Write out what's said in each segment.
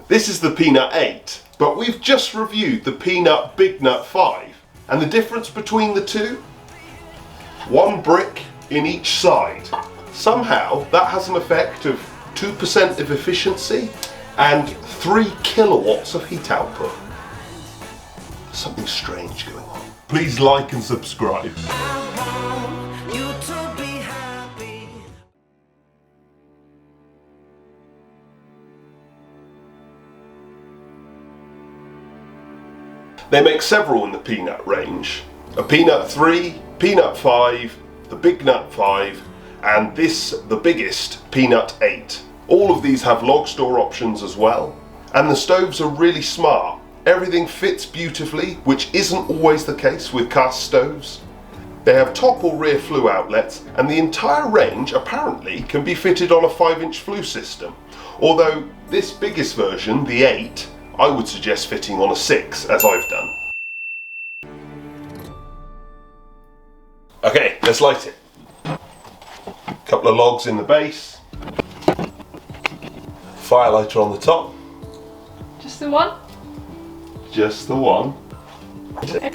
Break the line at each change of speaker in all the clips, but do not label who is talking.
This is the Peanut 8, but we've just reviewed the Peanut Big Nut 5. And the difference between the two? 1 brick in each side. Somehow that has an effect of 2% of efficiency and 3 kilowatts of heat output. Something strange going on. Please like and subscribe. They make several in the Peanut range. A Peanut 3, Peanut 5, the Big Nut 5, and this, the biggest, Peanut 8. All of these have log store options as well. And the stoves are really smart. Everything fits beautifully, which isn't always the case with cast stoves. They have top or rear flue outlets, and the entire range apparently can be fitted on a 5-inch flue system. Although this biggest version, the 8, I would suggest fitting on a 6, as I've done. Okay, let's light it. Couple of logs in the base. Firelighter on the top.
Just the one?
Just the one.
Okay.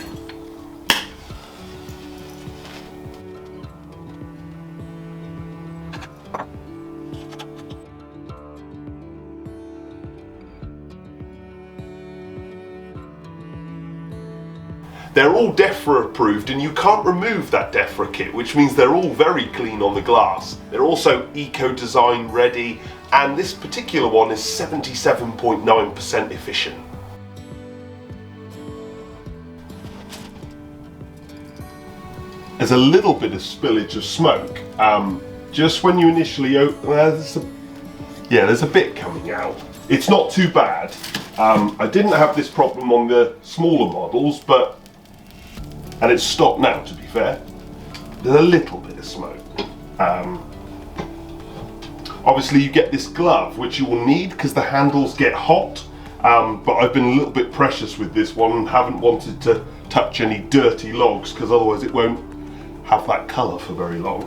They're all DEFRA approved, and you can't remove that DEFRA kit, which means they're all very clean on the glass. They're also eco-design ready, and this particular one is 77.9% efficient. There's a little bit of spillage of smoke. Just when you initially open, there's a bit coming out. It's not too bad. I didn't have this problem on the smaller models, and it's stopped now, to be fair. There's a little bit of smoke. Obviously you get this glove, which you will need because the handles get hot, but I've been a little bit precious with this one and haven't wanted to touch any dirty logs because otherwise it won't have that colour for very long.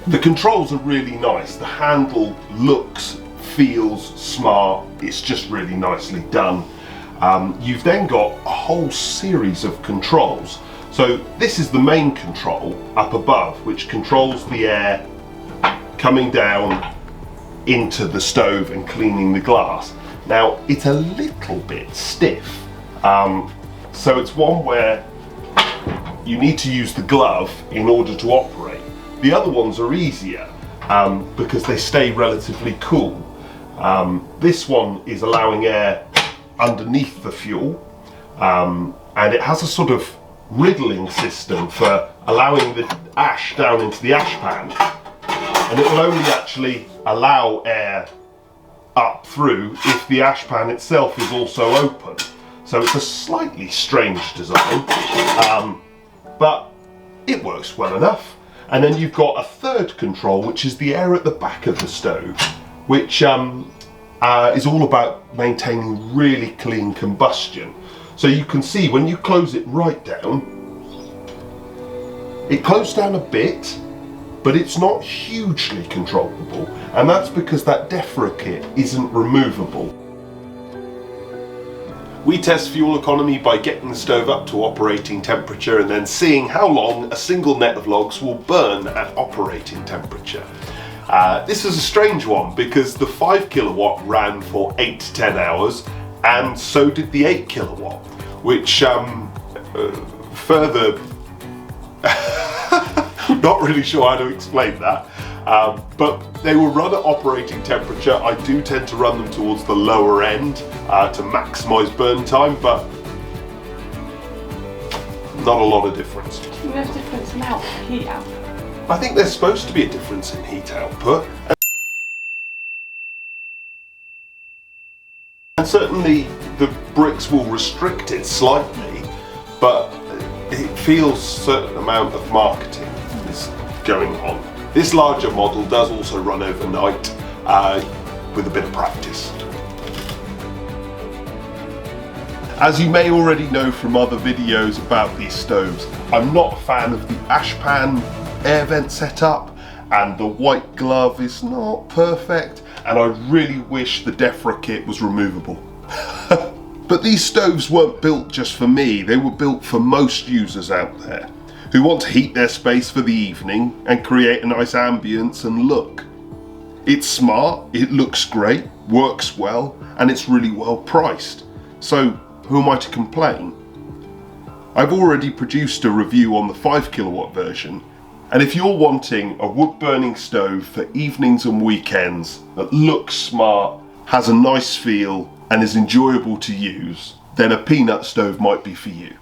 The controls are really nice. The handle looks, feels smart. It's just really nicely done. You've then got a whole series of controls. So this is the main control up above, which controls the air coming down into the stove and cleaning the glass. Now it's a little bit stiff, so it's one where you need to use the glove in order to operate. The other ones are easier because they stay relatively cool. This one is allowing air underneath the fuel, and it has a sort of riddling system for allowing the ash down into the ash pan, and it will only actually allow air up through if the ash pan itself is also open. So it's a slightly strange design, but it works well enough. And then you've got a third control, which is the air at the back of the stove, which is all about maintaining really clean combustion. So you can see when you close it right down, it closes down a bit, but it's not hugely controllable, and that's because that DEFRA kit isn't removable. We test fuel economy by getting the stove up to operating temperature and then seeing how long a single net of logs will burn at operating temperature. This is a strange one because the 5 kilowatt ran for 8 to 10 hours, and so did the 8 kilowatt, which further, not really sure how to explain that, but they will run at operating temperature. I do tend to run them towards the lower end to maximise burn time, but not a lot of difference.
Do you think there's a difference in heat output?
I think there's supposed to be a difference in heat output. And certainly the bricks will restrict it slightly, but it feels a certain amount of marketing is going on. This larger model does also run overnight with a bit of practice. As you may already know from other videos about these stoves, I'm not a fan of the ash pan air vent setup, and the white glove is not perfect, and I really wish the DEFRA kit was removable. But these stoves weren't built just for me, they were built for most users out there who want to heat their space for the evening and create a nice ambience and look. It's smart, it looks great, works well, and it's really well priced. So who am I to complain? I've already produced a review on the 5 kilowatt version, and if you're wanting a wood burning stove for evenings and weekends that looks smart, has a nice feel, and is enjoyable to use, then a Peanut stove might be for you.